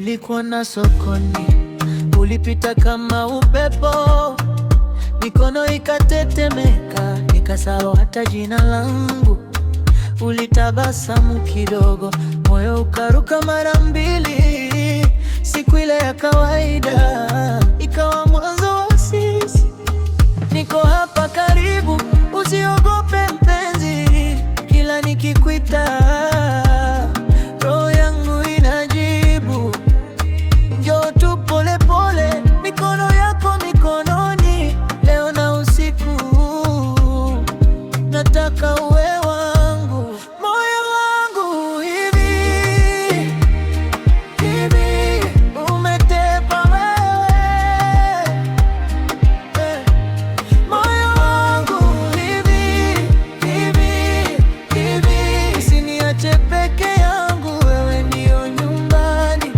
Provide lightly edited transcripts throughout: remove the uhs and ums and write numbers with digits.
nilikuona sokoni, ulipita kama upepo, mikono ikatetemeka, nikasahau hata jina langu. Ulitabasamu kidogo, moyo ukaruka mara mbili. Siku ile ya kawaida ikawa mwanzo wa sisi. Niko hapa karibu, usiogope mpenzi, kila nikikuita roho yangu inajibu. Njoo tu pole pole, mikono yako mikononi, leo na usiku nataka uwe wangu. Moyo wangu hivi hivi umetepa wewe, moyo wangu hivi hivi hivi, usiniache peke yangu, wewe ndio nyumbani,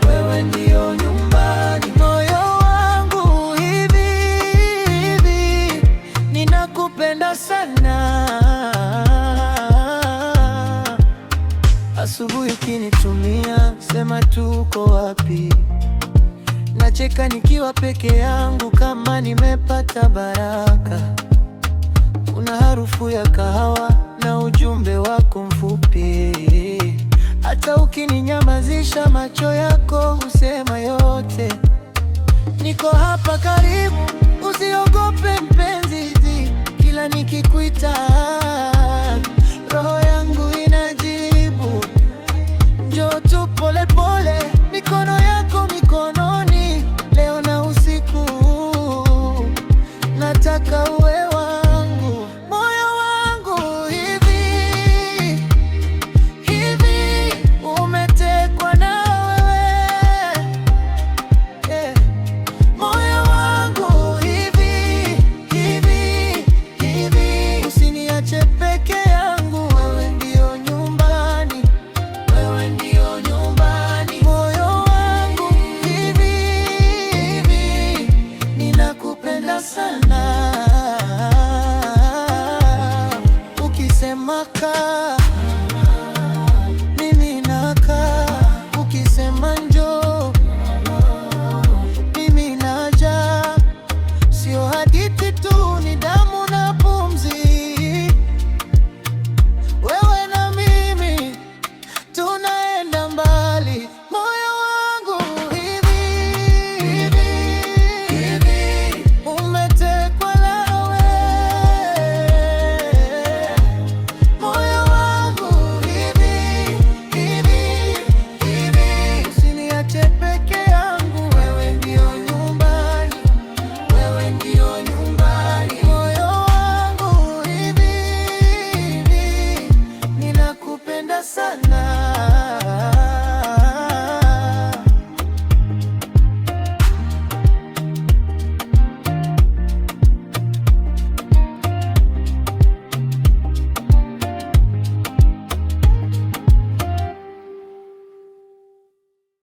wewe ndio nyumbani. Moyo wangu hivi hivi, ninakupenda sana. Asubuhi ukinitumia, sema tu uko wapi, nacheka nikiwa peke yangu kama nimepata baraka. Una harufu ya kahawa na ujumbe wako mfupi, hata ukininyamazisha macho yako husema yote. Niko hapa karibu, usiogope mpenzi, kila nikikuita roho